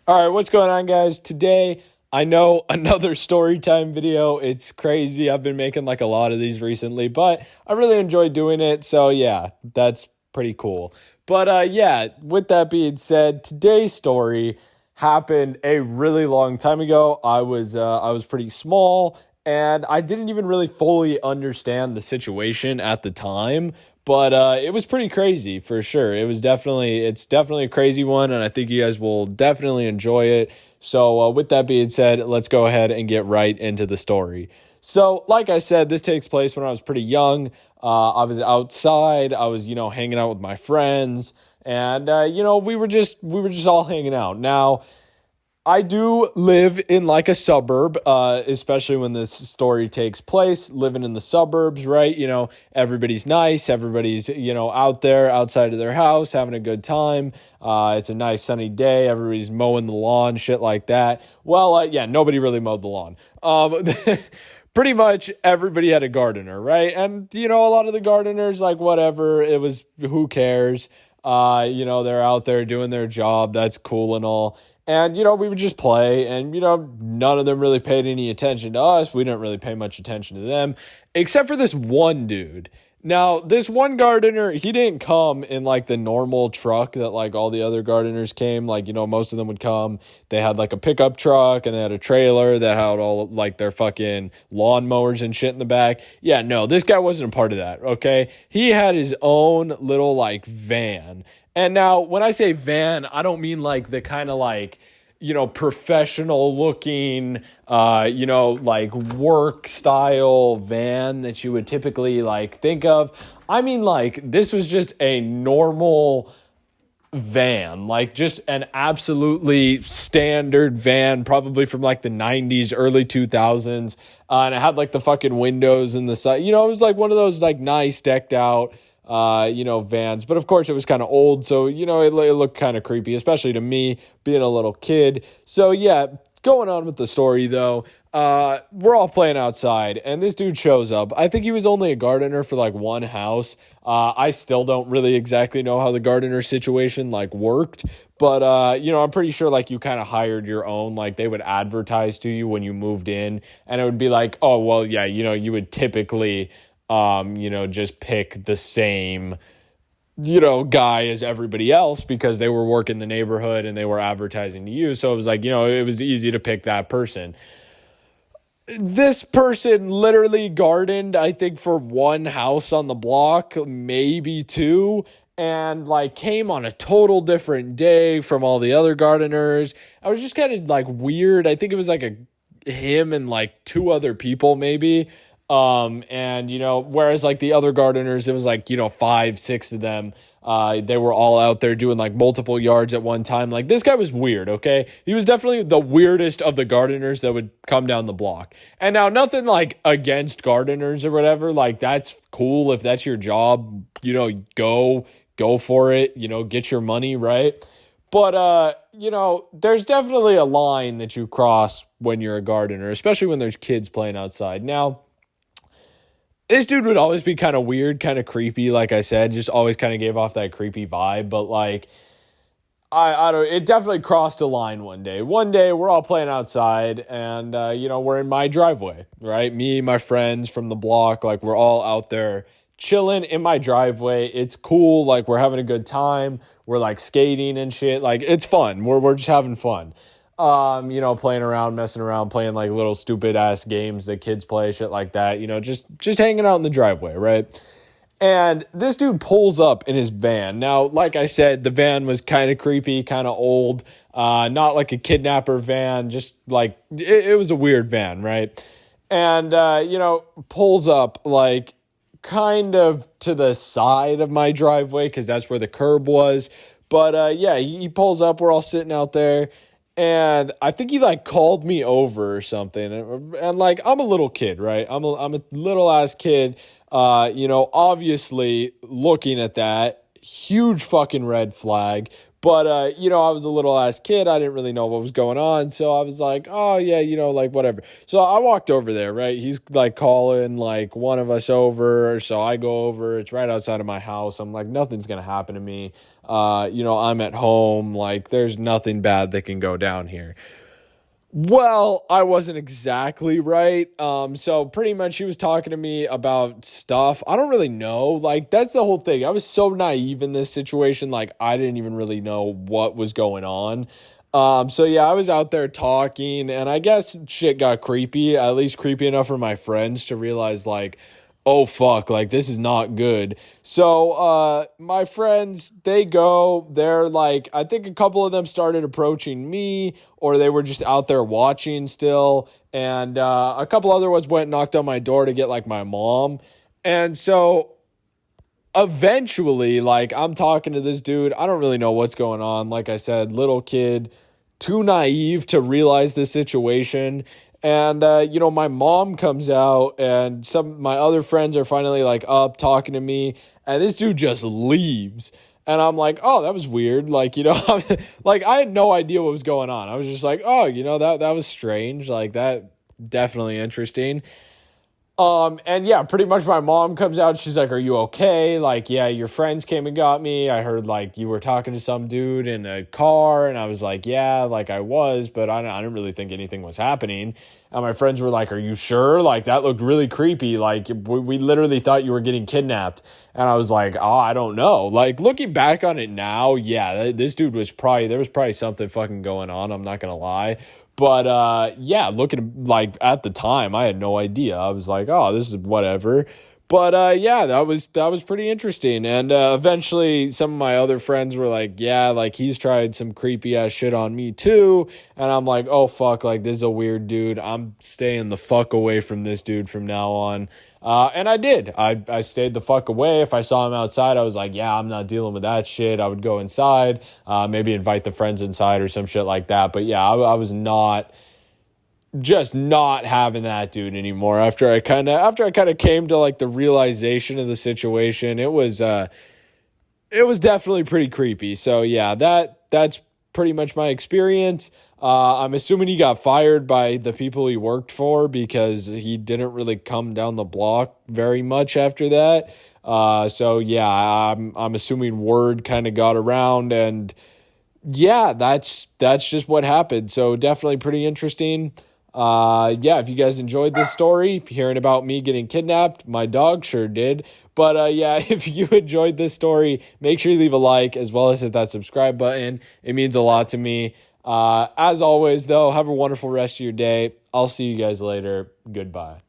All right, what's going on, guys? Today, I know another story time video. It's crazy. I've been making like a lot of these recently, but I really enjoy doing it. So, yeah, that's pretty cool. But yeah, with that being said, today's story happened a really long time ago. I was pretty small and I didn't even really fully understand the situation at the time. But it was pretty crazy for sure. It's definitely a crazy one, and I think you guys will definitely enjoy it. So, with that being said, let's go ahead and get right into the story. So, like I said, this takes place when I was pretty young. I was outside. I was, hanging out with my friends, and we were just all hanging out. Now, I do live in like a suburb, especially when this story takes place, living in the suburbs, right? Everybody's nice. Everybody's, out there outside of their house having a good time. It's a nice sunny day. Everybody's mowing the lawn, shit like that. Well, yeah, nobody really mowed the lawn. Pretty much everybody had a gardener, right? And, a lot of the gardeners, like, whatever, who cares? They're out there doing their job. That's cool and all. And, we would just play and, none of them really paid any attention to us. We didn't really pay much attention to them, except for this one dude. Now, this one gardener, he didn't come in like the normal truck that like all the other gardeners came. Like, most of them would come. They had like a pickup truck and they had a trailer that had all like their fucking lawnmowers and shit in the back. Yeah, no, this guy wasn't a part of that, okay? He had his own little like van. And now, when I say van, I don't mean like the kind of like, professional looking, like work style van that you would typically like think of. I mean, like, this was just a normal van, like just an absolutely standard van, probably from like the 90s, early 2000s. And it had like the fucking windows in the side, it was like one of those like nice decked out vans. But of course it was kind of old. So, it looked kind of creepy, especially to me being a little kid. So yeah, going on with the story though, we're all playing outside and this dude shows up. I think he was only a gardener for like one house. I still don't really exactly know how the gardener situation like worked, but, I'm pretty sure like you kind of hired your own, like they would advertise to you when you moved in and it would be like, oh, well, yeah, you would typically, just pick the same, guy as everybody else because they were working the neighborhood and they were advertising to you. So it was like, it was easy to pick that person. This person literally gardened, I think, for one house on the block, maybe two, and like came on a total different day from all the other gardeners. I was just kind of like weird. I think it was like him and like two other people maybe. And whereas like the other gardeners, it was like, five, six of them, they were all out there doing like multiple yards at one time. Like this guy was weird. Okay. He was definitely the weirdest of the gardeners that would come down the block. And now nothing like against gardeners or whatever. Like that's cool. If that's your job, go for it, get your money. Right. But, there's definitely a line that you cross when you're a gardener, especially when there's kids playing outside. Now, this dude would always be kind of weird, kind of creepy. Like I said, just always kind of gave off that creepy vibe. But like, I don't, it definitely crossed a line one day. One day we're all playing outside and, we're in my driveway, right? Me, my friends from the block, like we're all out there chilling in my driveway. It's cool. Like we're having a good time. We're like skating and shit. Like it's fun. We're just having fun. Playing around, messing around, playing like little stupid ass games that kids play, shit like that, just hanging out in the driveway, right? And this dude pulls up in his van. Now, like I said, the van was kind of creepy, kind of old, not like a kidnapper van, just like, it was a weird van, right? And, pulls up like kind of to the side of my driveway, because that's where the curb was. But, yeah, he pulls up, we're all sitting out there. And I think he like called me over or something. And like, I'm a little kid, right? I'm a little ass kid. Obviously looking at that huge fucking red flag, But, I was a little ass kid. I didn't really know what was going on. So I was like, oh, yeah, like, whatever. So I walked over there, right? He's, like, calling, like, one of us over. So I go over. It's right outside of my house. I'm like, nothing's going to happen to me. I'm at home. Like, there's nothing bad that can go down here. Well, I wasn't exactly right. So pretty much he was talking to me about stuff. I don't really know. Like, that's the whole thing. I was so naive in this situation. Like, I didn't even really know what was going on. So yeah, I was out there talking, and I guess shit got creepy, at least creepy enough for my friends to realize, like, oh fuck, like this is not good. So my friends, they're like, I think a couple of them started approaching me, or they were just out there watching still, and a couple other ones went and knocked on my door to get like my mom. And so eventually, like, I'm talking to this dude, I don't really know what's going on. Like I said, little kid, too naive to realize the situation. And, my mom comes out, and some of my other friends are finally like up talking to me, and this dude just leaves. And I'm like, oh, that was weird. Like, like, I had no idea what was going on. I was just like, oh, that was strange. Like, that definitely interesting. And yeah, pretty much my mom comes out. She's like, are you okay? Like, yeah, your friends came and got me. I heard like you were talking to some dude in a car. And I was like, yeah, like I was, but I didn't really think anything was happening. And my friends were like, are you sure? Like, that looked really creepy. Like, we literally thought you were getting kidnapped. And I was like, oh, I don't know. Like, looking back on it now, yeah, this dude there was probably something fucking going on. I'm not going to lie. But, yeah, looking like at the time, I had no idea. I was like, oh, this is whatever. But, yeah, that was pretty interesting. And, eventually some of my other friends were like, yeah, like he's tried some creepy ass shit on me too. And I'm like, oh fuck, like this is a weird dude. I'm staying the fuck away from this dude from now on. And I did. I stayed the fuck away. If I saw him outside, I was like, yeah, I'm not dealing with that shit. I would go inside, maybe invite the friends inside or some shit like that. But yeah, I was not having that dude anymore. After I kind of came to like the realization of the situation, it was definitely pretty creepy. So yeah, that's pretty much my experience. I'm assuming he got fired by the people he worked for, because he didn't really come down the block very much after that. So yeah, I'm assuming word kind of got around, and yeah, that's just what happened. So definitely pretty interesting. Yeah, if you guys enjoyed this story, hearing about me getting kidnapped, my dog sure did. But yeah, if you enjoyed this story, make sure you leave a like, as well as hit that subscribe button. It means a lot to me. As always, though, have a wonderful rest of your day. I'll see you guys later. Goodbye.